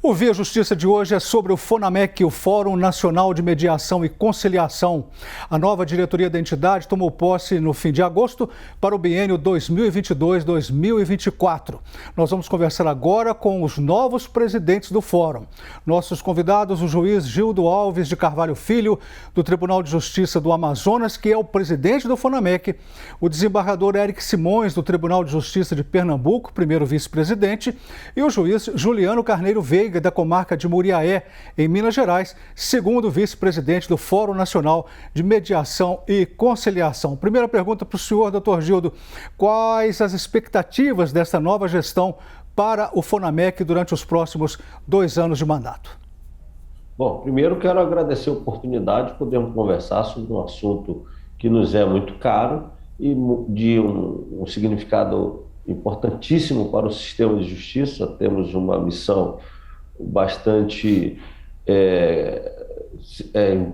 O Via Justiça de hoje é sobre o FONAMEC, o Fórum Nacional de Mediação e Conciliação. A nova diretoria da entidade tomou posse no fim de agosto para o biênio 2022-2024. Nós vamos conversar agora com os novos presidentes do Fórum. Nossos convidados, o juiz Gildo Alves de Carvalho Filho, do Tribunal de Justiça do Amazonas, que é o presidente do FONAMEC, o desembargador Eric Simões, do Tribunal de Justiça de Pernambuco, primeiro vice-presidente, e o juiz Juliano Carneiro Veiga, da comarca de Muriaé, em Minas Gerais, segundo vice-presidente do Fórum Nacional de Mediação e Conciliação. Primeira pergunta para o senhor, doutor Gildo: quais as expectativas desta nova gestão para o FONAMEC durante os próximos 2 anos de mandato? Bom, primeiro quero agradecer a oportunidade de podermos conversar sobre um assunto que nos é muito caro e de um significado importantíssimo para o sistema de justiça. Temos uma missão bastante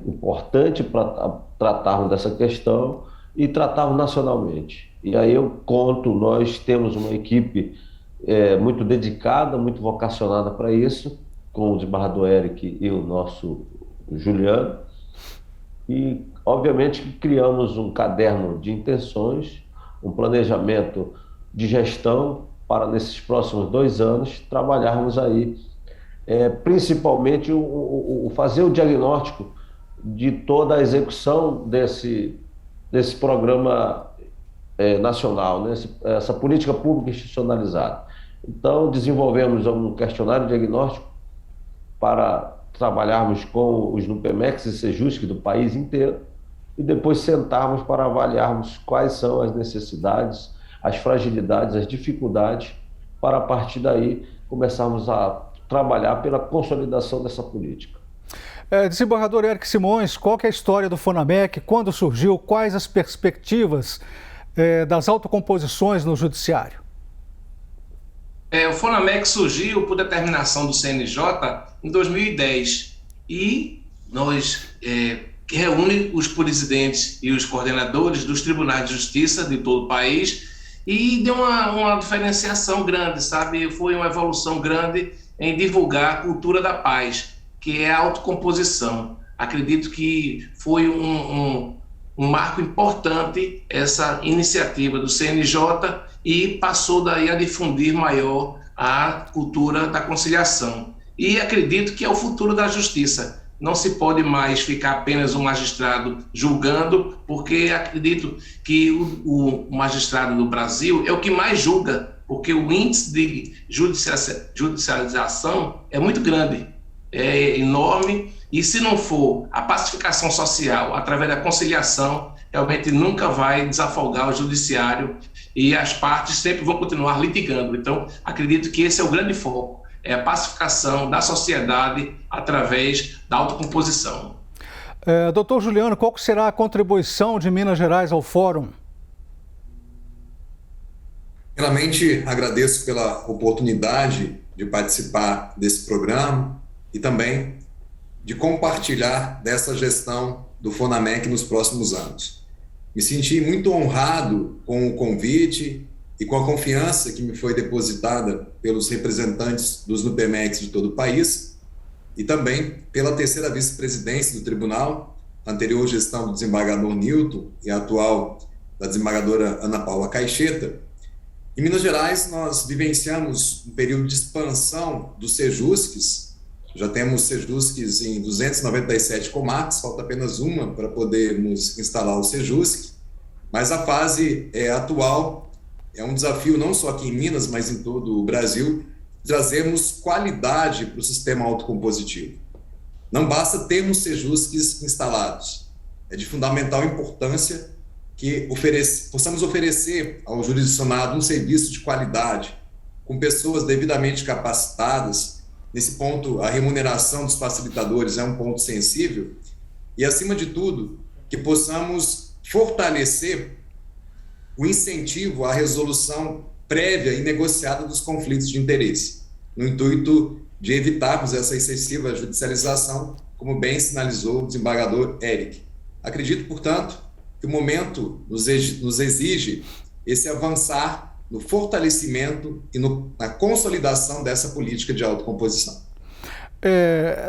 importante para tratarmos dessa questão e tratarmos nacionalmente. E aí nós temos uma equipe muito dedicada, muito vocacionada para isso, com o desembargador Eric e o nosso Juliano. E, obviamente, criamos um caderno de intenções, um planejamento de gestão para, nesses próximos 2 anos, trabalharmos aí principalmente fazer o diagnóstico de toda a execução desse programa nacional, né? Essa política pública institucionalizada. Então, desenvolvemos um questionário diagnóstico para trabalharmos com os NUPEMECs e SEJUSC do país inteiro e depois sentarmos para avaliarmos quais são as necessidades, as fragilidades, as dificuldades, para a partir daí começarmos a trabalhar pela consolidação dessa política. Desembargador Eric Simões, qual que é a história do FONAMEC? Quando surgiu? Quais as perspectivas das autocomposições no judiciário? O FONAMEC surgiu por determinação do CNJ em 2010 e nós reúne os presidentes e os coordenadores dos tribunais de justiça de todo o país e deu uma diferenciação grande, sabe? Foi uma evolução grande em divulgar a cultura da paz, que é a autocomposição. Acredito que foi um marco importante essa iniciativa do CNJ e passou daí a difundir maior a cultura da conciliação. E acredito que é o futuro da justiça. Não se pode mais ficar apenas um magistrado julgando, porque acredito que o magistrado do Brasil é o que mais julga, porque o índice de judicialização é muito grande, é enorme, e se não for a pacificação social através da conciliação, realmente nunca vai desafogar o judiciário e as partes sempre vão continuar litigando. Então, acredito que esse é o grande foco, é a pacificação da sociedade através da autocomposição. Doutor Juliano, qual será a contribuição de Minas Gerais ao Fórum? Primeiramente, agradeço pela oportunidade de participar desse programa e também de compartilhar dessa gestão do FONAMEC nos próximos anos. Me senti muito honrado com o convite e com a confiança que me foi depositada pelos representantes dos NUPEMECs de todo o país e também pela terceira vice-presidência do tribunal, a anterior gestão do desembargador Nilton e a atual da desembargadora Ana Paula Caixeta. Em Minas Gerais, nós vivenciamos um período de expansão dos SEJUSCs. Já temos SEJUSCs em 297 comarcas, falta apenas uma para podermos instalar o SEJUSC. Mas a fase atual é um desafio não só aqui em Minas, mas em todo o Brasil, trazermos qualidade para o sistema autocompositivo. Não basta termos SEJUSCs instalados. É de fundamental importância que possamos oferecer ao jurisdicionado um serviço de qualidade, com pessoas devidamente capacitadas. Nesse ponto, a remuneração dos facilitadores é um ponto sensível. E, acima de tudo, que possamos fortalecer o incentivo à resolução prévia e negociada dos conflitos de interesse, no intuito de evitarmos essa excessiva judicialização, como bem sinalizou o desembargador Eric. Acredito, portanto, que o momento nos exige esse avançar no fortalecimento e na consolidação dessa política de autocomposição.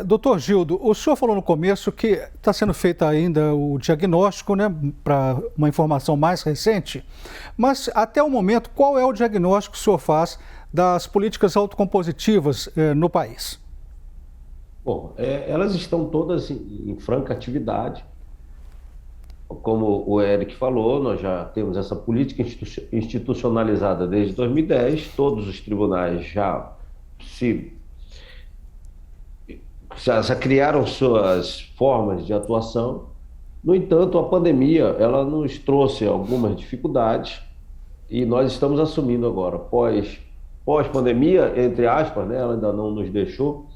Doutor Gildo, o senhor falou no começo que está sendo feito ainda o diagnóstico, né, para uma informação mais recente, mas até o momento, qual é o diagnóstico que o senhor faz das políticas autocompositivas no país? Bom, elas estão todas em franca atividade. Como o Eric falou, nós já temos essa política institucionalizada desde 2010, todos os tribunais já criaram suas formas de atuação. No entanto, a pandemia ela nos trouxe algumas dificuldades e nós estamos assumindo agora, pós-pandemia, entre aspas, né, ela ainda não nos deixou,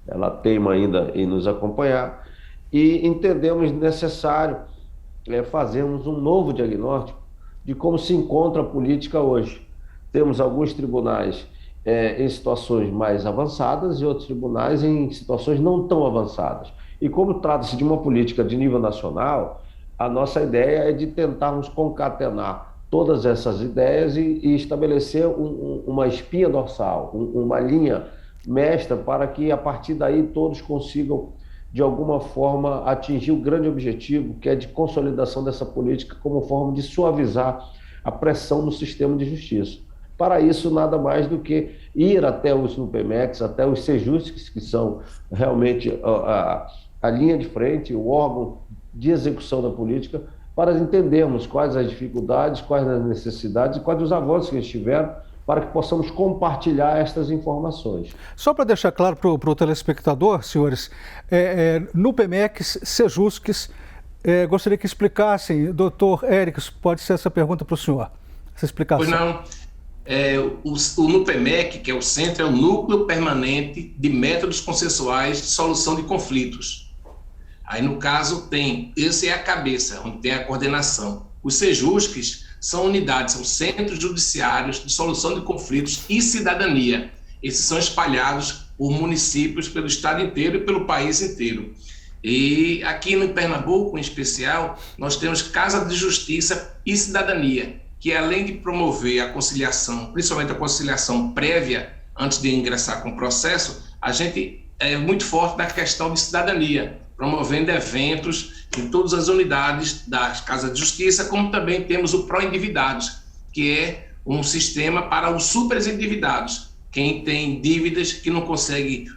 ela teima ainda em nos acompanhar, e entendemos necessário fazermos um novo diagnóstico de como se encontra a política hoje. Temos alguns tribunais em situações mais avançadas e outros tribunais em situações não tão avançadas. E como trata-se de uma política de nível nacional, a nossa ideia é de tentarmos concatenar todas essas ideias e estabelecer uma espinha dorsal, uma linha mestra para que a partir daí todos consigam de alguma forma atingir o grande objetivo, que é de consolidação dessa política como forma de suavizar a pressão no sistema de justiça. Para isso, nada mais do que ir até os NUPEMECs, até os Sejuscs, que são realmente a linha de frente, o órgão de execução da política, para entendermos quais as dificuldades, quais as necessidades e quais os avanços que eles tiveram, para que possamos compartilhar estas informações. Só para deixar claro para o telespectador, senhores, NUPEMECs, Sejuscs, gostaria que explicassem, doutor Érico, pode ser essa pergunta para o senhor, essa explicação. Pois não. O NUPEMEC, que é o Centro, é o Núcleo Permanente de Métodos Consensuais de Solução de Conflitos. Aí, no caso, esse é a cabeça, onde tem a coordenação. Os Sejuscs são unidades, são centros judiciários de solução de conflitos e cidadania. Esses são espalhados por municípios pelo estado inteiro e pelo país inteiro. E aqui no Pernambuco, em especial, nós temos Casa de Justiça e Cidadania, que além de promover a conciliação, principalmente a conciliação prévia, antes de ingressar com o processo, a gente é muito forte na questão de cidadania, promovendo eventos em todas as unidades da Casa de Justiça, como também temos o Pró-Endividados, que é um sistema para os superendividados, quem tem dívidas que não consegue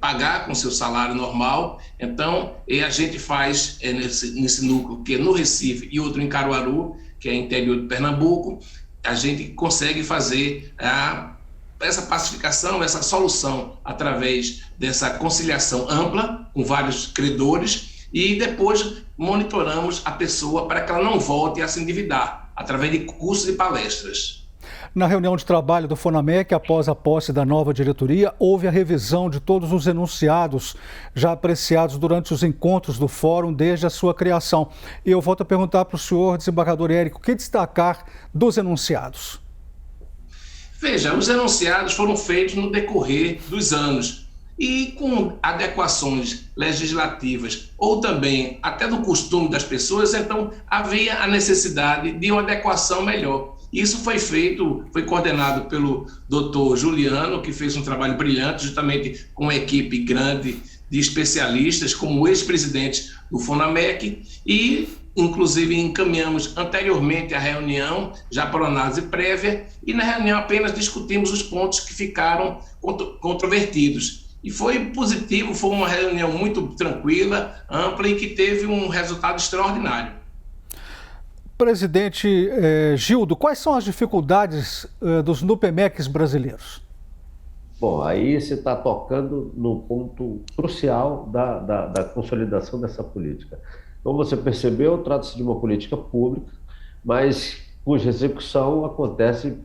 pagar com seu salário normal. Então, a gente faz nesse núcleo, que é no Recife, e outro em Caruaru, que é interior de Pernambuco, a gente consegue fazer essa pacificação, essa solução através dessa conciliação ampla com vários credores e depois monitoramos a pessoa para que ela não volte a se endividar através de cursos e palestras. Na reunião de trabalho do FONAMEC, após a posse da nova diretoria, houve a revisão de todos os enunciados já apreciados durante os encontros do fórum desde a sua criação. E eu volto a perguntar para o senhor, desembargador Érico, o que destacar dos enunciados? Veja, os enunciados foram feitos no decorrer dos anos e com adequações legislativas ou também até do costume das pessoas, então havia a necessidade de uma adequação melhor. Isso foi feito, foi coordenado pelo doutor Juliano, que fez um trabalho brilhante, justamente com uma equipe grande de especialistas, como ex-presidente do FONAMEC, e inclusive encaminhamos anteriormente a reunião, já por análise prévia, e na reunião apenas discutimos os pontos que ficaram controvertidos. E foi positivo, foi uma reunião muito tranquila, ampla e que teve um resultado extraordinário. Presidente Gildo, quais são as dificuldades dos NUPEMECs brasileiros? Bom, aí você está tocando no ponto crucial da consolidação dessa política. Como você percebeu, trata-se de uma política pública, mas cuja execução acontece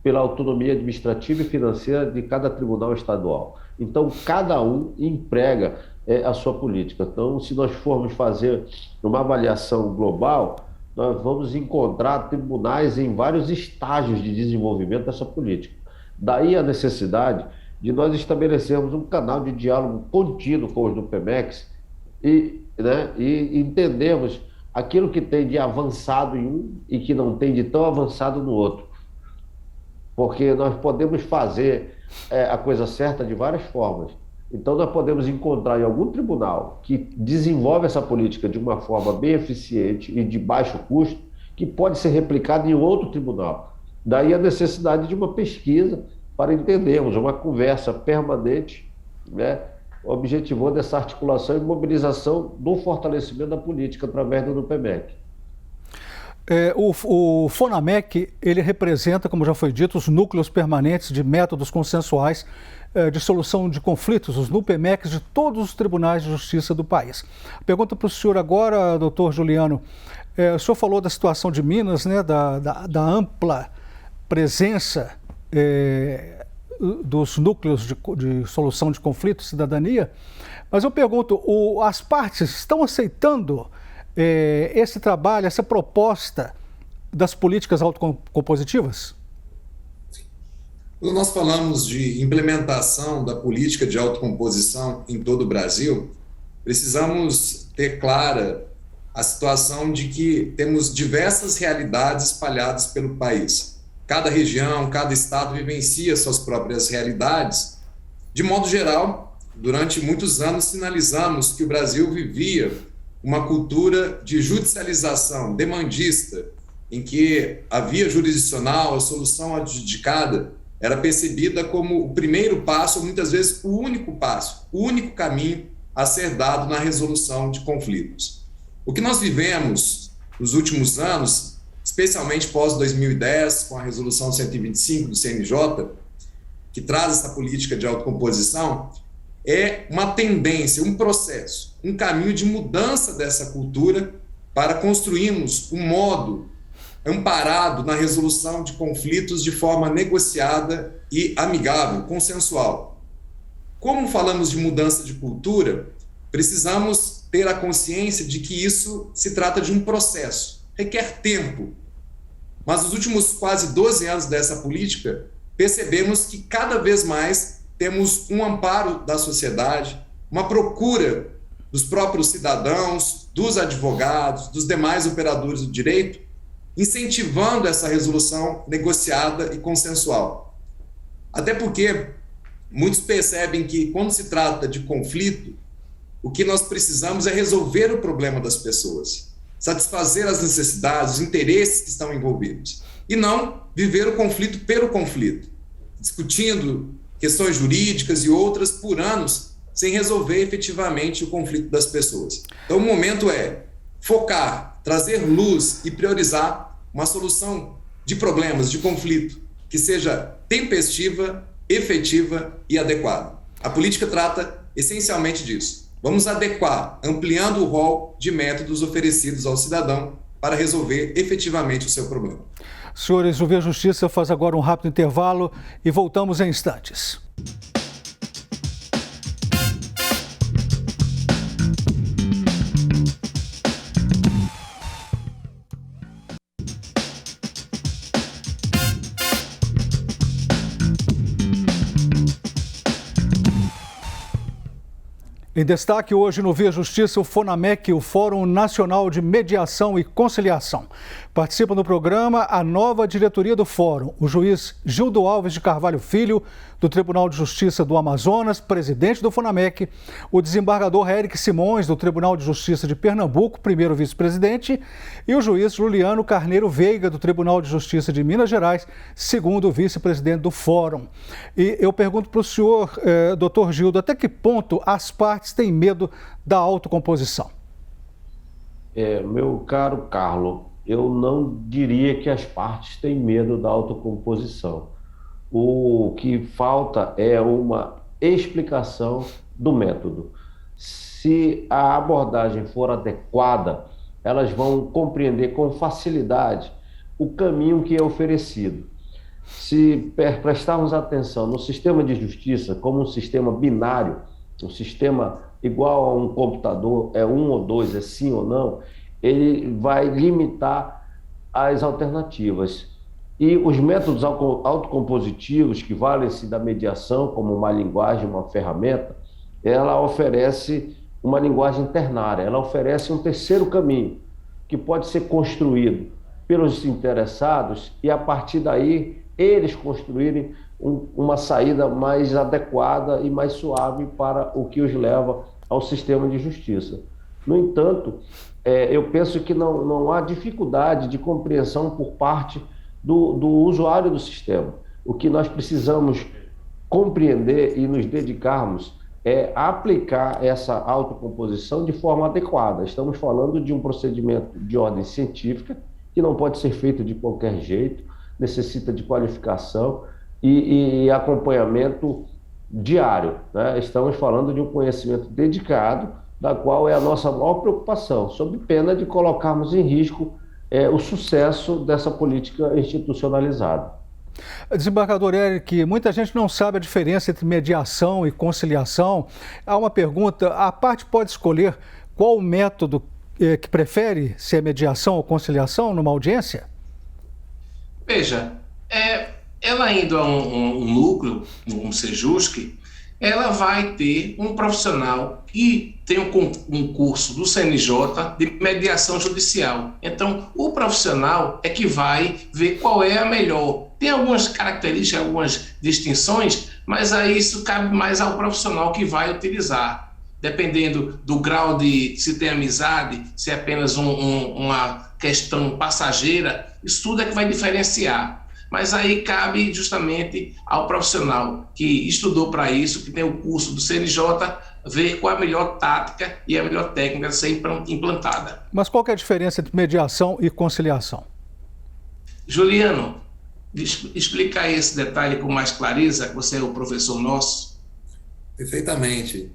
pela autonomia administrativa e financeira de cada tribunal estadual. Então, cada um emprega a sua política. Então, se nós formos fazer uma avaliação global, nós vamos encontrar tribunais em vários estágios de desenvolvimento dessa política. Daí a necessidade de nós estabelecermos um canal de diálogo contínuo com os NUPEMECs e entendermos aquilo que tem de avançado em um e que não tem de tão avançado no outro. Porque nós podemos fazer a coisa certa de várias formas. Então, nós podemos encontrar em algum tribunal que desenvolve essa política de uma forma bem eficiente e de baixo custo, que pode ser replicada em outro tribunal. Daí a necessidade de uma pesquisa para entendermos, uma conversa permanente, né, objetivou dessa articulação e mobilização do fortalecimento da política através do NUPEMEC. O FONAMEC, ele representa, como já foi dito, os núcleos permanentes de métodos consensuais de solução de conflitos, os NUPEMECs de todos os tribunais de justiça do país. Pergunta para o senhor agora, doutor Juliano, o senhor falou da situação de Minas, né, da ampla presença dos núcleos de solução de conflitos, cidadania, mas eu pergunto, as partes estão aceitando esse trabalho, essa proposta das políticas autocompositivas? Quando nós falamos de implementação da política de autocomposição em todo o Brasil, precisamos ter clara a situação de que temos diversas realidades espalhadas pelo país. Cada região, cada estado vivencia suas próprias realidades. De modo geral, durante muitos anos sinalizamos que o Brasil vivia uma cultura de judicialização demandista, em que a via jurisdicional, a solução adjudicada, era percebida como o primeiro passo, ou muitas vezes o único passo, o único caminho a ser dado na resolução de conflitos. O que nós vivemos nos últimos anos, especialmente pós-2010, com a resolução 125 do CNJ, que traz essa política de autocomposição, é uma tendência, um processo, um caminho de mudança dessa cultura para construirmos um modo amparado na resolução de conflitos de forma negociada e amigável, consensual. Como falamos de mudança de cultura, precisamos ter a consciência de que isso se trata de um processo, requer tempo. Mas nos últimos quase 12 anos dessa política, percebemos que cada vez mais temos um amparo da sociedade, uma procura dos próprios cidadãos, dos advogados, dos demais operadores do direito, incentivando essa resolução negociada e consensual. Até porque muitos percebem que, quando se trata de conflito, o que nós precisamos é resolver o problema das pessoas, satisfazer as necessidades, os interesses que estão envolvidos, e não viver o conflito pelo conflito, discutindo questões jurídicas e outras por anos, sem resolver efetivamente o conflito das pessoas. Então, o momento é focar, trazer luz e priorizar uma solução de problemas, de conflito, que seja tempestiva, efetiva e adequada. A política trata essencialmente disso. Vamos adequar, ampliando o rol de métodos oferecidos ao cidadão para resolver efetivamente o seu problema. Senhores, o Via Justiça faz agora um rápido intervalo e voltamos em instantes. Em destaque hoje no Via Justiça, o FONAMEC, o Fórum Nacional de Mediação e Conciliação. Participa do programa a nova diretoria do Fórum, o juiz Gildo Alves de Carvalho Filho, do Tribunal de Justiça do Amazonas, presidente do FONAMEC, o desembargador Eric Simões, do Tribunal de Justiça de Pernambuco, primeiro vice-presidente, e o juiz Juliano Carneiro Veiga, do Tribunal de Justiça de Minas Gerais, segundo vice-presidente do Fórum. E eu pergunto para o senhor, doutor Gildo, até que ponto as partes têm medo da autocomposição? Meu caro Carlos, eu não diria que as partes têm medo da autocomposição. O que falta é uma explicação do método. Se a abordagem for adequada, elas vão compreender com facilidade o caminho que é oferecido. Se prestarmos atenção no sistema de justiça como um sistema binário, um sistema igual a um computador, é 1 ou 2, é sim ou não, ele vai limitar as alternativas. E os métodos autocompositivos, que valem-se da mediação como uma linguagem, uma ferramenta, ela oferece uma linguagem ternária, ela oferece um terceiro caminho, que pode ser construído pelos interessados e, a partir daí, eles construírem uma saída mais adequada e mais suave para o que os leva ao sistema de justiça. No entanto, eu penso que não há dificuldade de compreensão por parte do usuário do sistema. O que nós precisamos compreender e nos dedicarmos é aplicar essa autocomposição de forma adequada. Estamos falando de um procedimento de ordem científica que não pode ser feito de qualquer jeito, necessita de qualificação e acompanhamento diário, né? Estamos falando de um conhecimento dedicado, da qual é a nossa maior preocupação, sob pena de colocarmos em risco o sucesso dessa política institucionalizada. Desembargador Eric, muita gente não sabe a diferença entre mediação e conciliação. Há uma pergunta: a parte pode escolher qual o método que prefere, se é mediação ou conciliação, numa audiência? Veja, ela indo a um núcleo, um Sejusc, ela vai ter um profissional que tem um curso do CNJ de mediação judicial. Então, o profissional é que vai ver qual é a melhor. Tem algumas características, algumas distinções, mas aí isso cabe mais ao profissional que vai utilizar. Dependendo do grau de se tem amizade, se é apenas uma questão passageira, isso tudo é que vai diferenciar. Mas aí cabe justamente ao profissional que estudou para isso, que tem o curso do CNJ, ver qual é a melhor tática e a melhor técnica a ser implantada. Mas qual que é a diferença entre mediação e conciliação? Juliano, explica aí esse detalhe com mais clareza, que você é o professor nosso. Perfeitamente.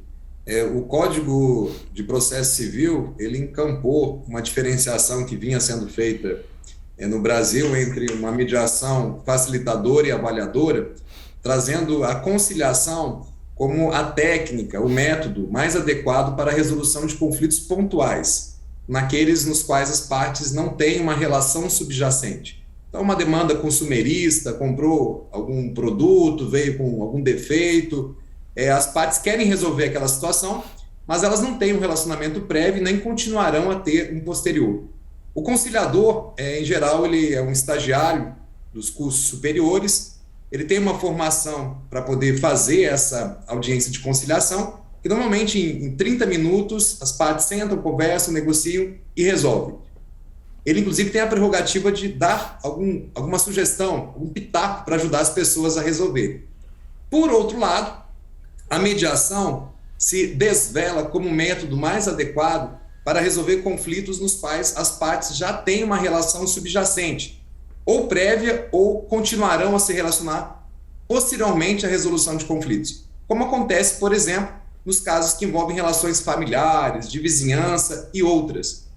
O Código de Processo Civil, ele encampou uma diferenciação que vinha sendo feita no Brasil entre uma mediação facilitadora e avaliadora, trazendo a conciliação como a técnica, o método mais adequado para a resolução de conflitos pontuais, naqueles nos quais as partes não têm uma relação subjacente. Então, uma demanda consumerista, comprou algum produto, veio com algum defeito, as partes querem resolver aquela situação, mas elas não têm um relacionamento prévio e nem continuarão a ter um posterior. O conciliador, em geral, ele é um estagiário dos cursos superiores, ele tem uma formação para poder fazer essa audiência de conciliação, que normalmente em 30 minutos as partes sentam, conversam, negociam e resolvem. Ele, inclusive, tem a prerrogativa de dar alguma sugestão, um pitaco para ajudar as pessoas a resolver. Por outro lado, a mediação se desvela como método mais adequado para resolver conflitos nos quais as partes já têm uma relação subjacente, ou prévia, ou continuarão a se relacionar posteriormente à resolução de conflitos, como acontece, por exemplo, nos casos que envolvem relações familiares, de vizinhança e outras.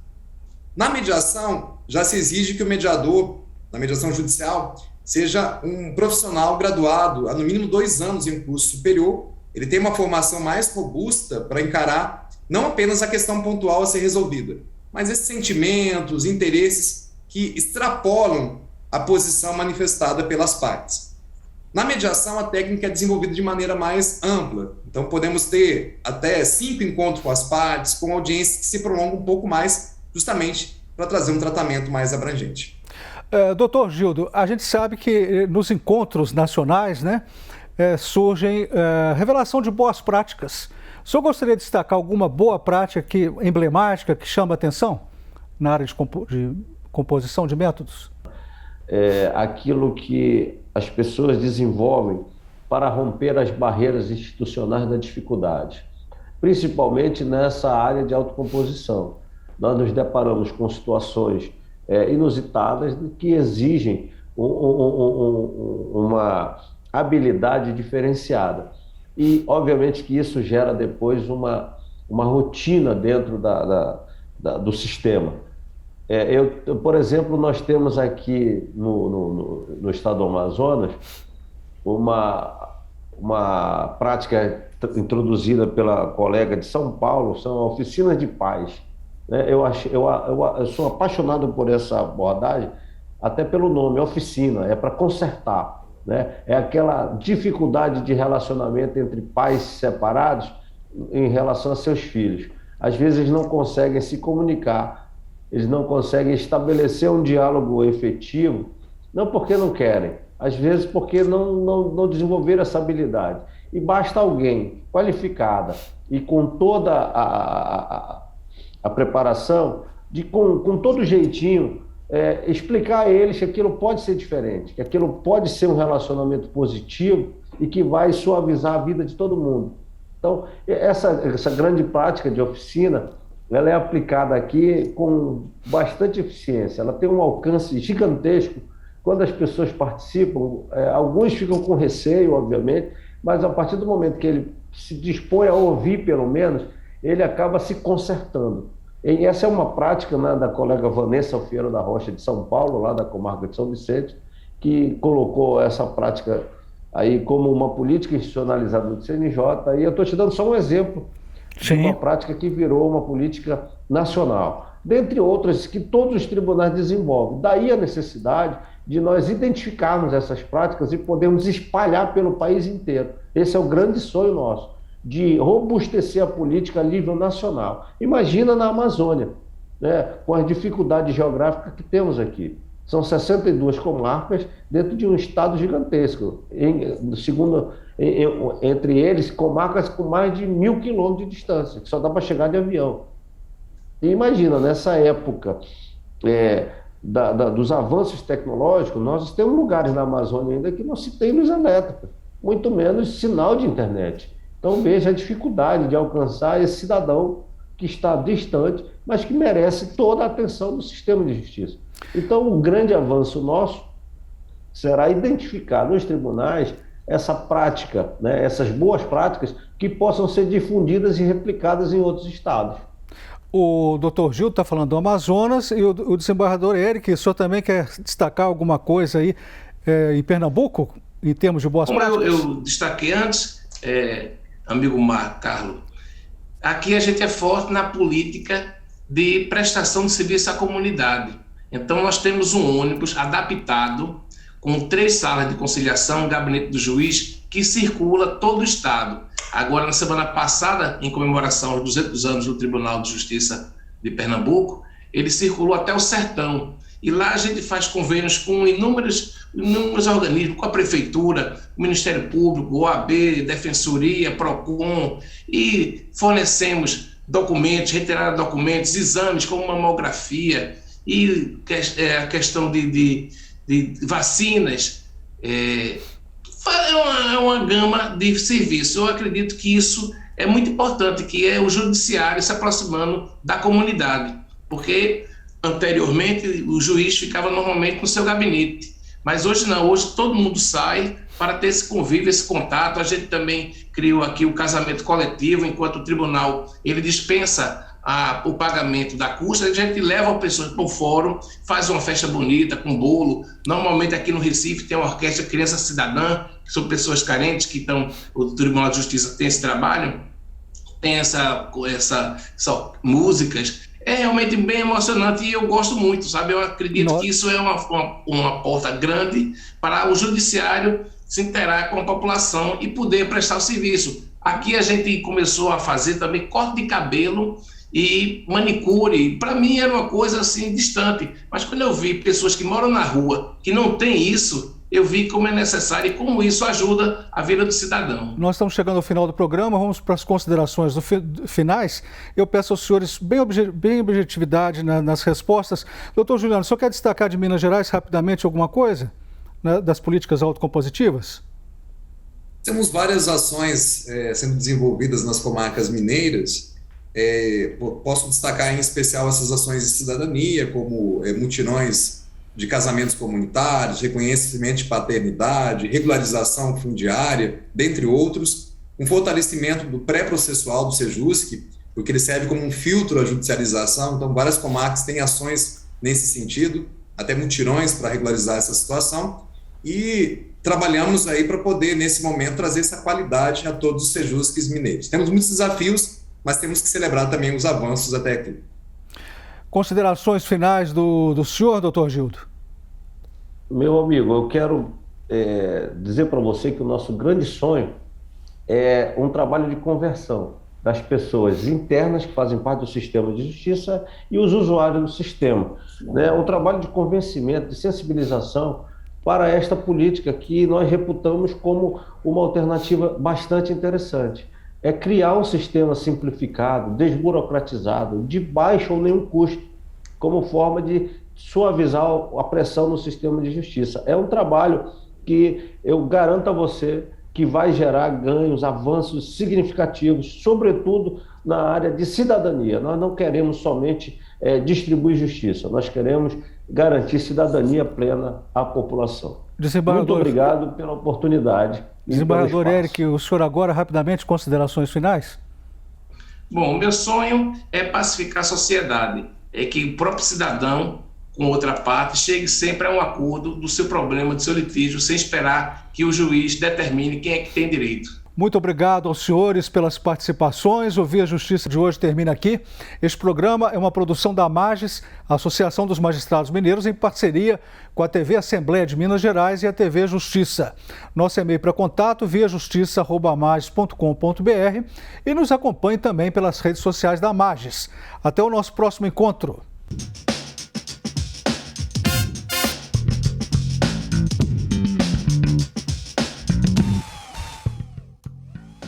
Na mediação, já se exige que o mediador, na mediação judicial, seja um profissional graduado há no mínimo 2 anos em curso superior. Ele tem uma formação mais robusta para encarar não apenas a questão pontual a ser resolvida, mas esses sentimentos, interesses que extrapolam a posição manifestada pelas partes. Na mediação, a técnica é desenvolvida de maneira mais ampla. Então, podemos ter até 5 encontros com as partes, com audiências que se prolongam um pouco mais, justamente para trazer um tratamento mais abrangente. Doutor Gildo, a gente sabe que nos encontros nacionais, né, surgem revelação de boas práticas. O senhor gostaria de destacar alguma boa prática emblemática que chama a atenção na área de composição de métodos? Aquilo que as pessoas desenvolvem para romper as barreiras institucionais da dificuldade, principalmente nessa área de autocomposição. Nós nos deparamos com situações inusitadas que exigem uma habilidade diferenciada. E, obviamente, que isso gera depois uma rotina dentro do sistema. Por exemplo, nós temos aqui no estado do Amazonas uma prática introduzida pela colega de São Paulo, são oficinas de paz. Eu sou apaixonado por essa abordagem, até pelo nome, oficina, é para consertar. Né? É aquela dificuldade de relacionamento entre pais separados em relação a seus filhos. Às vezes eles não conseguem se comunicar, eles não conseguem estabelecer um diálogo efetivo, não porque não querem, às vezes porque não desenvolveram essa habilidade. E basta alguém qualificada e com toda a preparação, com todo jeitinho, explicar a eles que aquilo pode ser diferente, que aquilo pode ser um relacionamento positivo e que vai suavizar a vida de todo mundo. Então, essa grande prática de oficina, ela é aplicada aqui com bastante eficiência, ela tem um alcance gigantesco quando as pessoas participam. Alguns ficam com receio, obviamente, mas a partir do momento que ele se dispõe a ouvir, pelo menos, ele acaba se consertando. E essa é uma prática, né, da colega Vanessa Alfiero da Rocha, de São Paulo, lá da comarca de São Vicente, que colocou essa prática aí como uma política institucionalizada do CNJ. E eu estou te dando só um exemplo de uma prática que virou uma política nacional, dentre outras que todos os tribunais desenvolvem. Daí a necessidade de nós identificarmos essas práticas e podermos espalhar pelo país inteiro. Esse é o grande sonho nosso, de robustecer a política a nível nacional. Imagina na Amazônia, né, com as dificuldades geográficas que temos aqui. São 62 comarcas dentro de um estado gigantesco. Entre eles, comarcas com mais de 1.000 quilômetros de distância, que só dá para chegar de avião. E imagina, nessa época dos avanços tecnológicos, nós temos lugares na Amazônia ainda que não se tem luz elétrica, muito menos sinal de internet. Então veja a dificuldade de alcançar esse cidadão que está distante, mas que merece toda a atenção do sistema de justiça. Então, um grande avanço nosso será identificar nos tribunais essa prática, né, essas boas práticas que possam ser difundidas e replicadas em outros estados. O doutor Gildo está falando do Amazonas e o desembargador Eric, o senhor também quer destacar alguma coisa aí em Pernambuco, em termos de boas práticas? Como eu destaquei antes, amigo Carlos, aqui a gente é forte na política de prestação de serviço à comunidade. Então, nós temos um ônibus adaptado, com 3 salas de conciliação, gabinete do juiz, que circula todo o estado. Agora, na semana passada, em comemoração aos 200 anos do Tribunal de Justiça de Pernambuco, ele circulou até o Sertão. E lá a gente faz convênios com inúmeros organismos, com a Prefeitura, o Ministério Público, OAB, Defensoria, PROCON, e fornecemos documentos, retirada de documentos, exames como mamografia, e a questão de vacinas. É uma gama de serviços. Eu acredito que isso é muito importante, que é o judiciário se aproximando da comunidade, porque anteriormente o juiz ficava normalmente no seu gabinete, mas hoje não, hoje todo mundo sai para ter esse convívio, esse contato. A gente também criou aqui o casamento coletivo, enquanto o tribunal ele dispensa o pagamento da custa, a gente leva a pessoa para o fórum, faz uma festa bonita com bolo. Normalmente aqui no Recife tem uma orquestra Criança Cidadã, que são pessoas carentes que o Tribunal de Justiça tem esse trabalho, tem essa músicas. É realmente bem emocionante e eu gosto muito, sabe? Eu acredito que isso é uma porta grande para o judiciário se interar com a população e poder prestar o serviço. Aqui a gente começou a fazer também corte de cabelo e manicure. Para mim era uma coisa assim distante, mas quando eu vi pessoas que moram na rua que não tem isso, eu vi como é necessário e como isso ajuda a vida do cidadão. Nós estamos chegando ao final do programa, vamos para as considerações finais. Eu peço aos senhores bem objetividade nas respostas. Doutor Juliano, o senhor quer destacar de Minas Gerais rapidamente alguma coisa, né, das políticas autocompositivas? Temos várias ações sendo desenvolvidas nas comarcas mineiras. Posso destacar em especial essas ações de cidadania, como mutirões de casamentos comunitários, reconhecimento de paternidade, regularização fundiária, dentre outros, um fortalecimento do pré-processual do Sejusc, porque ele serve como um filtro à judicialização. Então, várias comarcas têm ações nesse sentido, até mutirões para regularizar essa situação, e trabalhamos aí para poder, nesse momento, trazer essa qualidade a todos os Sejuscs mineiros. Temos muitos desafios, mas temos que celebrar também os avanços até aqui. Considerações finais do senhor, doutor Gildo? Meu amigo, eu quero dizer para você que o nosso grande sonho é um trabalho de conversão das pessoas internas que fazem parte do sistema de justiça e os usuários do sistema, né? Um trabalho de convencimento, de sensibilização para esta política que nós reputamos como uma alternativa bastante interessante. É criar um sistema simplificado, desburocratizado, de baixo ou nenhum custo, como forma de suavizar a pressão no sistema de justiça. É um trabalho que eu garanto a você que vai gerar ganhos, avanços significativos, sobretudo na área de cidadania. Nós não queremos somente distribuir justiça, nós queremos garantir cidadania plena à população. Muito obrigado pela oportunidade. Desembargador Eric, o senhor agora, rapidamente, considerações finais? Bom, o meu sonho é pacificar a sociedade, é que o próprio cidadão, com outra parte, chegue sempre a um acordo do seu problema, do seu litígio, sem esperar que o juiz determine quem é que tem direito. Muito obrigado aos senhores pelas participações. O Via Justiça de hoje termina aqui. Este programa é uma produção da AMAGES, Associação dos Magistrados Mineiros, em parceria com a TV Assembleia de Minas Gerais e a TV Justiça. Nosso e-mail para contato, viajustiça@amages.com.br, e nos acompanhe também pelas redes sociais da AMAGES. Até o nosso próximo encontro.